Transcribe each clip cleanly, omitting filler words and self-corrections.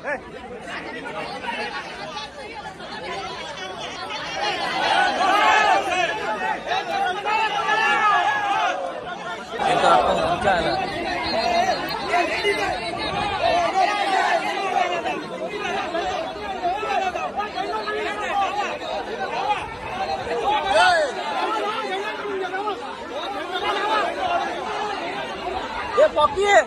ये पॉकी है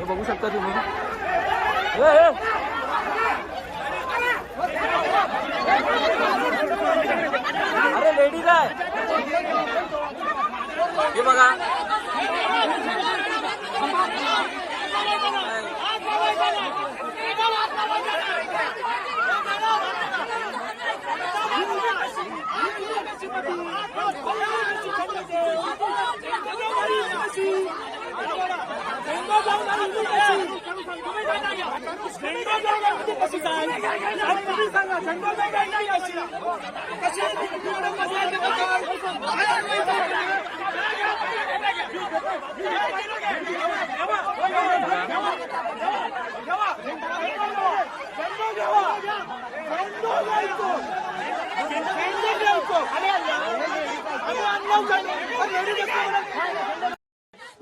बघू शकता तुम्ही अरे लेडीज आहे हे बघा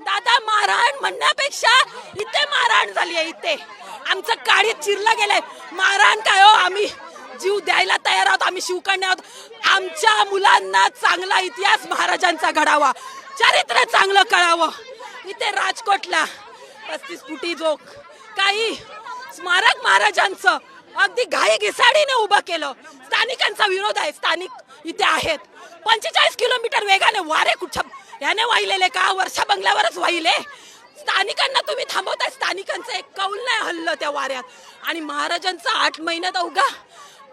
दादा मारहाण म्हणण्यापेक्षा इथे मारहाण झाली आहे. इथे आमचं काळीत चिरलं गेलंय. मारहाण काय हो, आम्ही जीव द्यायला तयार आहोत, आम्ही शिवकन्या आहोत. आमच्या मुलांना चांगला इतिहास महाराजांचा घडावा, चरित्र चांगलं कळावं. इथे राजकोटला 35 फुटी जोक काही स्मारक महाराजांचं अगदी घाई घिसाडीने उभं केलं. स्थानिकांचा विरोध आहे. स्थानिक इथे आहेत. 45 किलोमीटर वेगाने वारे कुठं याने वाहिलेले का? वर्षा बंगल्यावरच वाहिले. स्थानिकांना तुम्ही थांबवताय. स्थानिकांचं एक कौल नाही हल्लं त्या वाऱ्यात. आणि महाराजांचा 8 महिन्यात अवघा.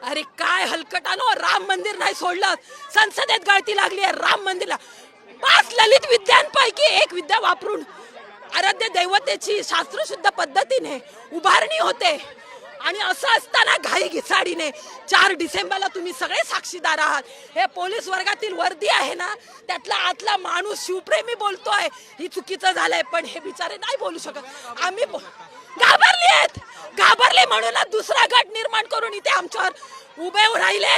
अरे काय हलकटानो, राम मंदिर नाही सोडलं. संसदेत गळती लागली आहे राम मंदिरला. 5 ललित विद्यांपैकी एक विद्या वापरून आराध्य दैवतेची शास्त्रशुद्ध पद्धतीने उभारणी होते. आणि असं असताना घाई घिसाडीने 4 डिसेंबरला तुम्ही सगळे साक्षीदार आहात. हे पोलीस वर्गातील वर्दी आहे ना, त्यातला आतला माणूस शिवप्रेमी बोलतोय ही चुकीचं झालंय. पण हे बिचारे नाही बोलू शकत. आम्ही घाबरले आहेत. घाबरले म्हणूनच दुसरा गट निर्माण करून इथे आमच्यावर उभे राहिले.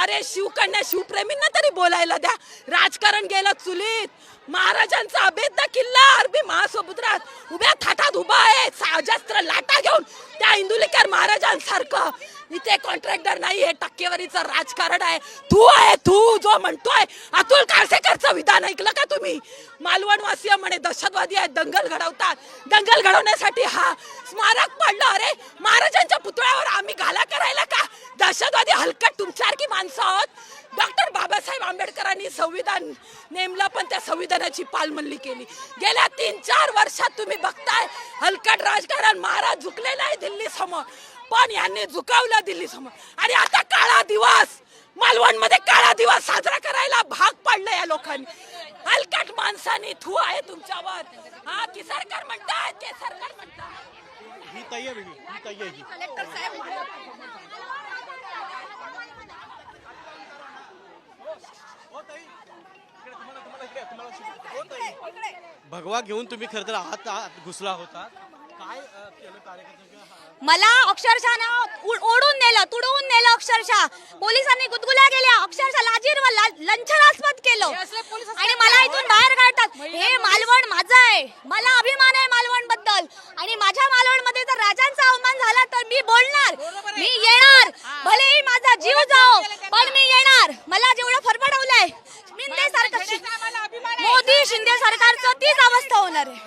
अरे शिवकन्या शिवप्रेमींना तरी बोलायला द्या. राजकारण गेलं चुलीत. महाराजांचा अभेद्य किल्ला अरबी महासमुद्रात उभ्या थाटात उभा आहे. अजस्त्र लाटा घेऊन त्या इंदुलेकर महाराजांसारखं. इथे कॉन्ट्रॅक्टर नाही, हे टक्केवारीचं राजकारण आहे. तू आहे तू जो म्हणतोय. अतुल काळसेकरचं विधान ऐकलं का तुम्ही? मालवणवासीय म्हणे दहशतवादी आहेत, दंगल घडवतात. दंगल घडवण्यासाठी हा स्मारक पडलं. अरे महाराजांच्या पुतळ्यावर आम्ही घाला करायला का? दहशतवादी हलकट तुमच्यासारखी माणसं आहोत. डॉक्टर बाबासाहेब आंबेडकरांनी संविधान नेमलं, पण त्या संविधानाची पालमल्ली केली. गेल्या 3-4 वर्षात तुम्ही बघताय हलकट राजकारण. महाराज झुकले नाही दिल्ली समोर, पण यांनी झुकावलं दिल्ली समोर. आणि आता काळा दिवस, मालवणमध्ये काळा दिवस साजरा करायला भाग पडलं या लोकांनी. हलकट माणसांनी थू आहे तुमच्यावर. हा की सरकार म्हणतात, ते सरकार म्हणतात. ही ताई आहे, ही ताई आहे. कलेक्टर साहेब भगवा घेऊन तुम्ही खरं तर आत घुसला होता. काय केलं कार्यकर्त्यांनी? मला अक्षरशः ना ओढून नेलं, तुडवून नेलं. अक्षरशः पोलिसांनी गुदगुल्या केल्या. अक्षरशः लाजीरवाल लंचनास्पद केलं. आणि मला इथून बाहेर काढतात. हे मालवण माझं आहे. मला अभिमान आहे मालवण बद्दल. आणि माझ्या मालवण मध्ये जर राजांचा अवमान झाला तर मी बोलणार, मी येणार. भलेही माझा जीव जाओ, पण मी येणार. मला जेवढं फरफडवलंय शिंदे सरकार, मोदी शिंदे सरकारचं तीच अवस्था होणार आहे.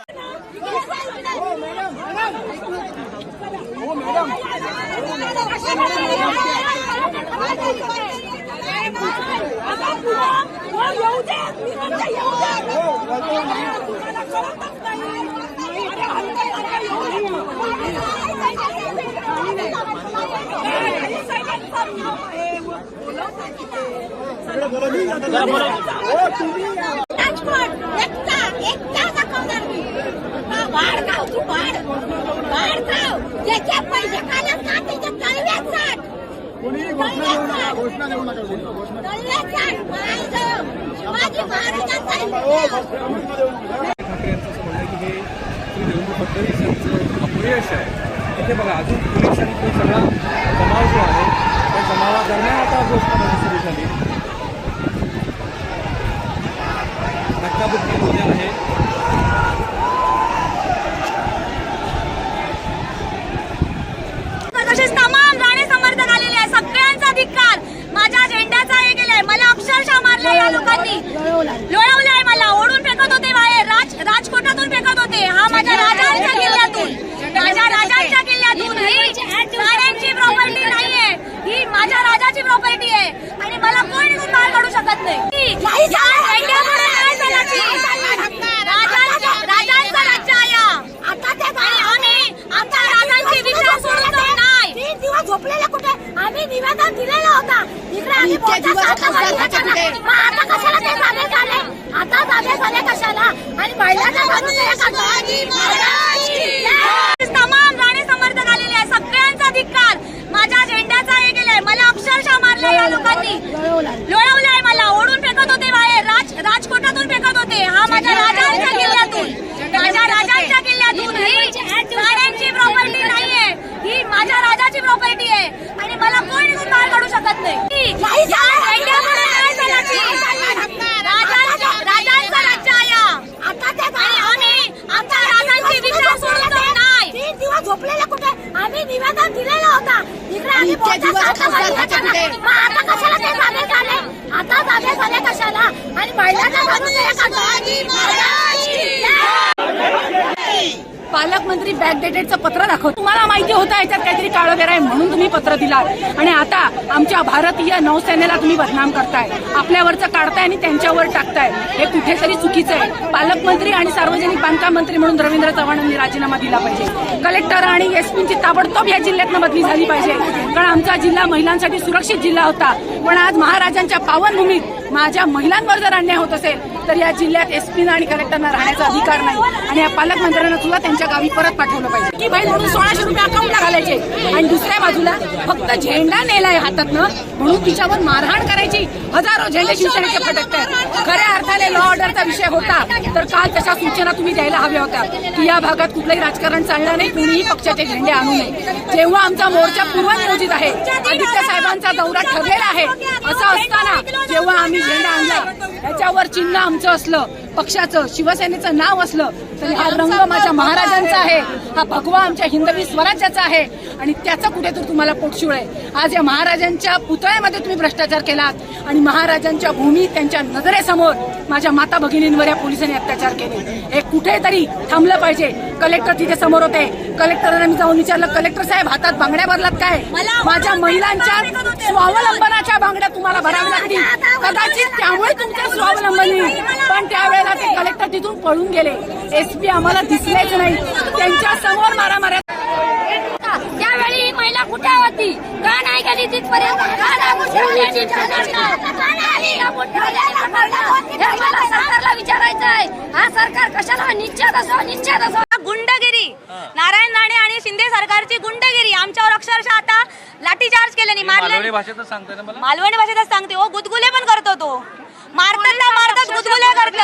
राजकोट एकटा दाखवणार. ठाकरे यांचं असं म्हणणं आहे की हे श्री देवेंद्र फडणवीस यांचं अपयश आहे. इथे बघा अजून पोलीस आणि तो सगळा जमाव जो आहे त्या जमावादरम्यान आता घोषणाबाजी सुरू झाली. धक्काबुक्की होते आहे. तसेच तमाम राणे समर्थक आलेले आहे. सगळ्यांचा धिक्कार. माझ्या झेंड्याचा हे केलंय. मला अक्षरशः मारलं या लोकांनी. लोळवलंय मला. ओढून फेकत होते बाहेर. राजकोटातून फेकत होते. हा माझ्या राजांच्या किल्ल्यातून. माझ्या राजांच्या किल्ल्यातून. ही राण्यांची प्रॉपर्टी नाहीये. ही माझ्या राजाची प्रॉपर्टी आहे. आणि मला कोणी बाहेर काढू शकत नाही. राजांचा राज्य आहे. आणि आम्ही आमच्या राजांची दिशा सोडून जाऊ नाही. 3 दिवस झोपलेले कुठे? आम्ही निवेदन दिलेलं होता. इकडे आम्ही मोर्चा मग आता कशाला ते जागे झाले? आता जागे झाले कशाला? आणि महिलांना तमाम राणे समर्थक आलेले आहे. सगळ्यांचा धिक्कार. माझ्या झेंड्याचा हे केलंय. मला अक्षरशः मारलं या लोकांनी. लोळवलंय मला. ओढून फेकत होते बाहेर. राजकोटातून फेकत होते. हा माझ्या राजांच्या किल्ल्यातून. माझ्या राजांच्या किल्ल्यातून. ही राण्यांची प्रॉपर्टी नाहीये. ही माझ्या राजाची प्रॉपर्टी आहे. आणि मला कोणी बाहेर काढू शकत नाही. राजांचा राज्य आहे. आणि आम्ही आमच्या राजांची दिशा सोडून जाऊ नाही. 3 दिवस झोपलेले कुठे? आम्ही निवेदन दिलेलं होता. इकडे आम्ही मोर्चा मग आता कशाला ते जागे झाले? आता जागे झाले कशाला? आणि महिलांना पालकमंत्री बॅकडेटेडचं पत्र दाखव. तुम्हाला माहिती होतं याच्यात काहीतरी काळवेर आहे म्हणून तुम्ही पत्र दिलात. आणि आता आमच्या भारतीय नौसेनेला तुम्ही बदनाम करताय. आपल्यावरचं काढताय आणि त्यांच्यावर टाकताय. हे कुठेतरी चुकीचं आहे. पालकमंत्री आणि सार्वजनिक बांधकाम मंत्री म्हणून रवींद्र चव्हाणांनी राजीनामा दिला पाहिजे. कलेक्टर आणि एसपीची ताबडतोब या जिल्ह्यातनं बदली झाली पाहिजे. कारण आमचा जिल्हा महिलांसाठी सुरक्षित जिल्हा होता. पण आज महाराजांच्या पावनभूमीत माझ्या महिलांवर जर अन्याय होत असेल तर या जिल्ह्यात एसपीनं आणि कलेक्टरना राहण्याचा अधिकार नाही. आणि या पालकमंत्र्यांना सुद्धा त्यांच्या गावी परत पाठवलं पाहिजे. की बहीण म्हणून 1600 रुपये अकाउंटला घालायचे आणि दुसऱ्या बाजूला फक्त झेंडा नेलाय हातातनं म्हणून तिच्यावर मारहाण करायची. हजारो झेंडे शिवसेनेचे फटकतात. खऱ्या अर्थाने लॉ ऑर्डरचा विषय होता तर काल तशा सूचना तुम्ही द्यायला हव्या होत्या की या भागात कुठलंही राजकारण चालणार नाही. कोणीही पक्षाचे झेंडे आणू नये. जेव्हा आमचा मोर्चा पूर्वनियोजित आहे. आदित्य साहेबांचा दौरा ठरलेला आहे. असं असताना जेव्हा आम्ही झेंडा आणला त्याच्यावर चिन्ह आमचं असलं, पक्षाचं शिवसेनेचं नाव असलं तर हा रंग माझ्या महाराजांचा आहे. हा भगवा आमच्या हिंदवी स्वराज्याचा आहे. आणि त्याचं कुठेतरी तुम्हाला पोटशिळ आहे. आज या महाराजांच्या पुतळ्यामध्ये तुम्ही भ्रष्टाचार केलात आणि महाराजांच्या भूमीत त्यांच्या नजरेसमोर माझ्या माता भगिनींवर या पोलिसांनी अत्याचार केले. हे कुठेतरी थांबलं पाहिजे. कलेक्टर तिथे समोर होते. कलेक्टरांना मी जाऊन विचारलं, कलेक्टर साहेब हातात बांगड्या भरलात काय? माझ्या महिलांच्या स्वावलंबनाच्या बांगड्या तुम्हाला भराव्या लागतील. कदाचित त्यामुळे तुमचं स्वावलंबन येईल. पण त्यावेळेला ते कलेक्टर तिथून पळून गेले. एसपी आम्हाला दिसलेच नाही. त्यांच्या समोर मारामाऱ्या. त्यावेळी ही महिला कुठे होती? का नाही गेली तिथपर्यंत? मला सरकारला विचारायचं आहे. हा सरकार कशाला निश्चित असो. गुंडगिरी. नारायण राणे आणि शिंदे सरकारची गुंडगिरी. आमच्यावर अक्षरशः आता लाठीचार्ज केल्याने मालवणी भाषेतच सांगताय ना मला. मालवणी भाषेतच सांगते. ओ गुदगुले पण करतो तो. मारतात गुदगुल्या करतो.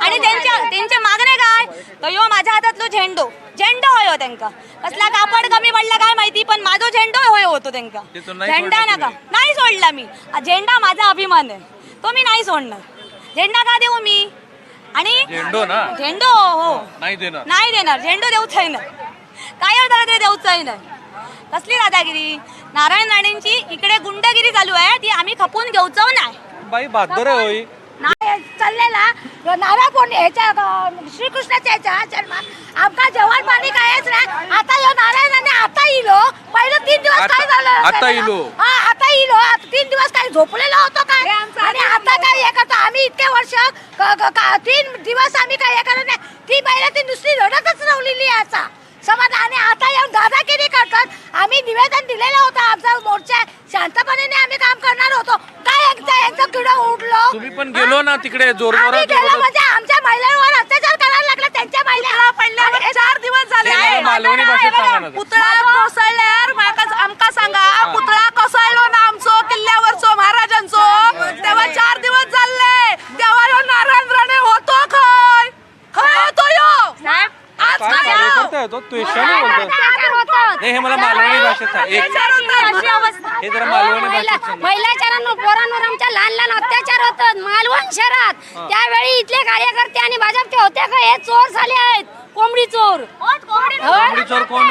आणि त्यांचे मागणे काय? तो यो माझ्या हातातलो झेंडो होय हो त्यांका. कसला कापड कमी पडला काय माहिती पण माझो झेंडो होय होतो त्यांका. झेंडा नका. नाही सोडला मी. झेंडा माझा अभिमान आहे. तो मी नाही सोडणार. झेंडा का देऊ मी? आणि झेंडो हो नाही देणार. झेंडो देऊच आहे ना. काय झालं तरी देऊच आहे ना. कसली दादागिरी. नारायण राणेंची इकडे गुंडगिरी चालू आहे. ती आम्ही खपून घेऊच नाही. बाई बहादर आहे होई. चाललेला नारळ पौर्णिमा ह्याच्या श्रीकृष्णाच्या ह्याच्या जन्मात आमका जेवण पाणी कायच नाही. आता यो नारायणाने आता इलो. पहिलं 3 दिवस काय झालं? आता इलो. हा आता इलो. 3 दिवस काय झोपलेला होतो काय? आणि आता काय हे करतो आम्ही इतके वर्ष 3 दिवस आम्ही काय हे करत नाही. ती महिला ती नुसती रडतच रवलेली याचा समज. आणि आता येऊन दादागिरी करतात. आम्ही निवेदन दिलेलं होतं. आमचा मोर्चा शांतपणे आम्ही काम करणार होतो. काय यांचं किडं उडलो. तुम्ही पण गेलो ना तिकडे आम्ही जोरजोरात. गेलो म्हणजे आमच्या महिलांवर अत्याचार करायला लागला. त्यांच्या महिला पडल्यावर 4 दिवस झाले. मालवणी भाषेत सांगा ना. पुतळा कोसळल्यावर आमका सांगा. पुतळा कोसळलो ना आमचो किल्ल्यावरचो महाराज बोलताय तो त्वेषाने बोलतोय. नाही हे मला मालवणी भाषेत सांग. हे जरा मालवणी भाषेत सांग. महिलाचारांवर पोरांवर आमच्या लहान लहान अत्याचार होतात मालवण शहरात. त्यावेळी इथले कार्यकर्ते आणि भाजपचे होते का हे चोर झाले आहेत कोंबडी चोर. कोंबडी चोर कोण?